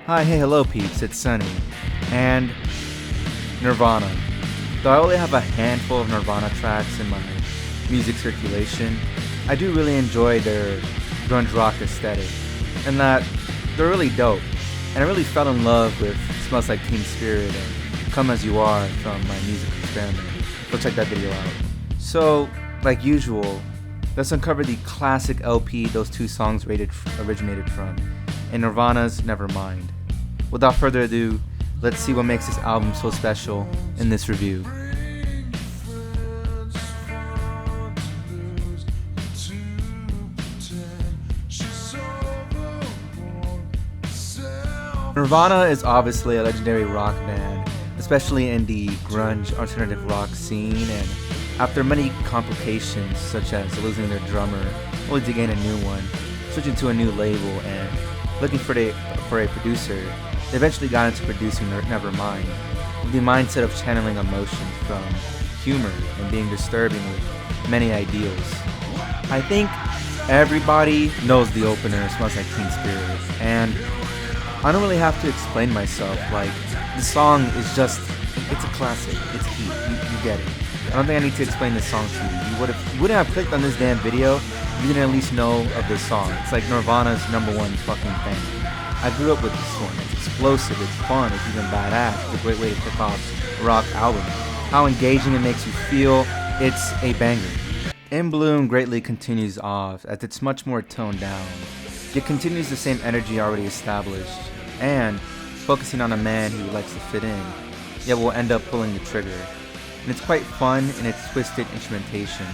Hi, hey, hello peeps, it's Sunny. And Nirvana. Though I only have a handful of Nirvana tracks in my music circulation, I do really enjoy their grunge rock aesthetic, and that they're really dope. And I really fell in love with Smells Like Teen Spirit and Come As You Are from my music experiment. Go check that video out. So, like usual, let's uncover the classic LP those two songs originated from, and Nirvana's Nevermind. Without further ado, let's see what makes this album so special in this review. Nirvana is obviously a legendary rock band, especially in the grunge alternative rock scene, and after many complications such as losing their drummer, only to gain a new one, switching to a new label, and looking for a producer, they eventually got into producing Nevermind, with the mindset of channeling emotions from humor and being disturbing with many ideals. I think everybody knows the opener, Smells Like Teen Spirit, and I don't really have to explain myself. Like, the song is just, it's a classic, it's heat, you get it. I don't think I need to explain this song to you. You wouldn't have clicked on this damn video if you didn't at least know of this song. It's like Nirvana's #1 fucking thing. I grew up with this one. It's explosive, it's fun, it's even badass. It's a great way to kick off a rock album. How engaging it makes you feel, it's a banger. In Bloom greatly continues off as it's much more toned down. It continues the same energy already established, and focusing on a man who likes to fit in, yet will end up pulling the trigger. And it's quite fun in its twisted instrumentation.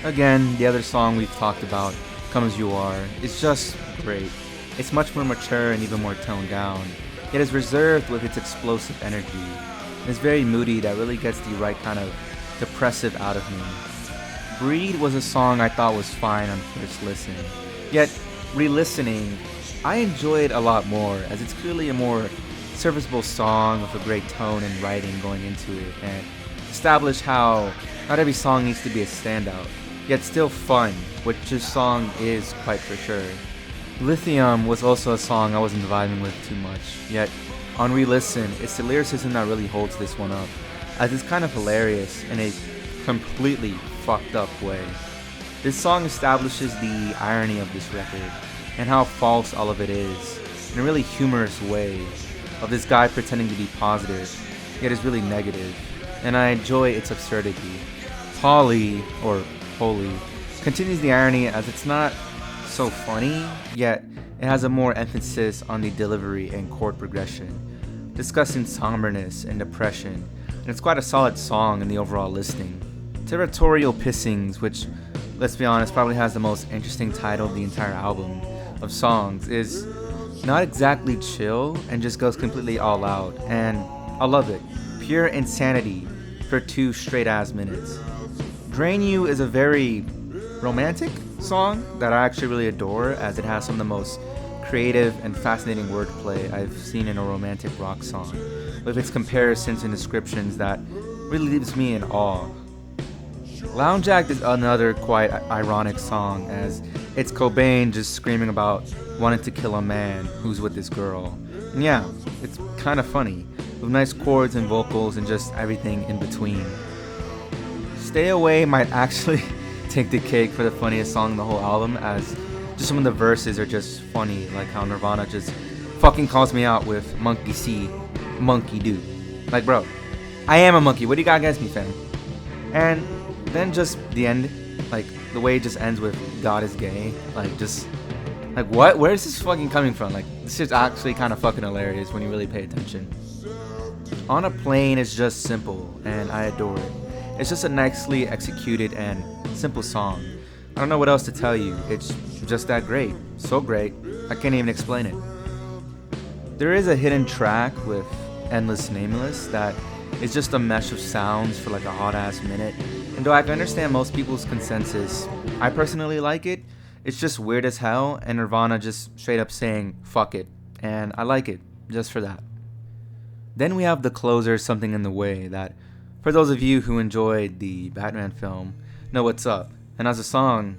Again, the other song we've talked about, Come As You Are, is just great. It's much more mature and even more toned down, yet is reserved with its explosive energy. It's very moody that really gets the right kind of depressive out of me. Breed was a song I thought was fine on first listen, yet re-listening, I enjoy it a lot more, as it's clearly a more serviceable song with a great tone and writing going into it, and establish how not every song needs to be a standout, yet still fun, which this song is quite for sure. Lithium was also a song I wasn't vibing with too much, yet on re-listen, it's the lyricism that really holds this one up, as it's kind of hilarious in a completely fucked up way. This song establishes the irony of this record, and how false all of it is, in a really humorous way, of this guy pretending to be positive, yet is really negative, and I enjoy its absurdity. Polly, or Holy, continues the irony as it's not so funny, yet it has a more emphasis on the delivery and chord progression, discussing somberness and depression, and it's quite a solid song in the overall listening. Territorial Pissings, which, let's be honest, probably has the most interesting title of the entire album of songs, is not exactly chill and just goes completely all out, and I love it. Pure insanity for 2 straight ass minutes. Drain You is a very romantic song that I actually really adore, as it has some of the most creative and fascinating wordplay I've seen in a romantic rock song, with its comparisons and descriptions that really leaves me in awe. Lounge Act is another quite ironic song, as it's Cobain just screaming about wanting to kill a man who's with this girl. And yeah, it's kind of funny, with nice chords and vocals and just everything in between. Stay Away might actually take the cake for the funniest song in the whole album, as just some of the verses are just funny, like how Nirvana just fucking calls me out with monkey see, monkey do. Like, bro, I am a monkey, what do you got against me, fam? And then just the end, like the way it just ends with God is gay, like just, like what? Where is this fucking coming from? Like, this is actually kind of fucking hilarious when you really pay attention. On a Plane is just simple, and I adore it. It's just a nicely executed and simple song. I don't know what else to tell you, it's just that great. So great, I can't even explain it. There is a hidden track with Endless Nameless that is just a mesh of sounds for like a hot ass minute, and though I can understand most people's consensus, I personally like it. It's just weird as hell, and Nirvana just straight up saying fuck it, and I like it just for that. Then we have the closer, Something in the Way, that for those of you who enjoyed the Batman film know what's up, and as a song,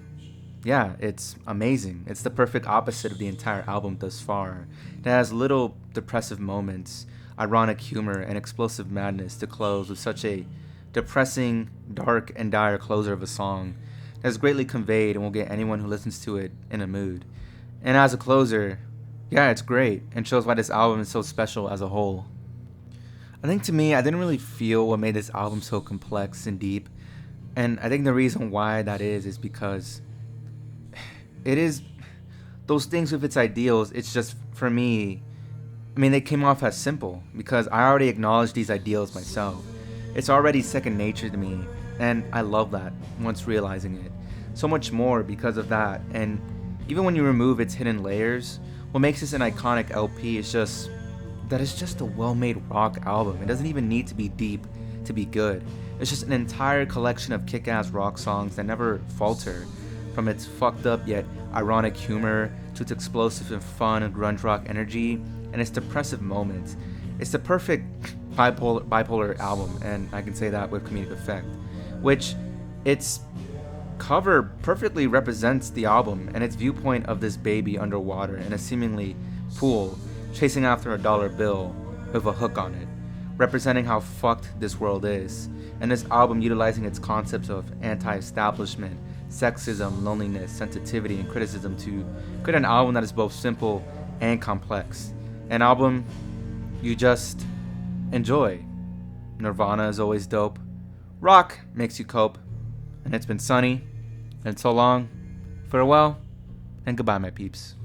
Yeah, it's amazing. It's the perfect opposite of the entire album thus far. It has little depressive moments, ironic humor, and explosive madness to close with such a depressing, dark, and dire closer of a song that is greatly conveyed and will get anyone who listens to it in a mood. And as a closer, yeah, it's great and shows why this album is so special as a whole. I think to me, I didn't really feel what made this album so complex and deep. And I think the reason why that is because it is those things with its ideals. It's just, for me, I mean, they came off as simple because I already acknowledge these ideals myself. It's already second nature to me, and I love that once realizing it. So much more because of that, and even when you remove its hidden layers, what makes this an iconic LP is just that it's just a well made rock album. It doesn't even need to be deep to be good. It's just an entire collection of kick ass rock songs that never falter, from its fucked up yet ironic humor to its explosive and fun and grunge rock energy and its depressive moments. It's the perfect bipolar album, and I can say that with comedic effect, which its cover perfectly represents the album and its viewpoint of this baby underwater in a seemingly pool chasing after a dollar bill with a hook on it, representing how fucked this world is, and this album utilizing its concepts of anti-establishment, sexism, loneliness, sensitivity, and criticism to create an album that is both simple and complex. An album you just enjoy. Nirvana is always dope. Rock makes you cope. And it's been sunny and so long. Farewell and goodbye, my peeps.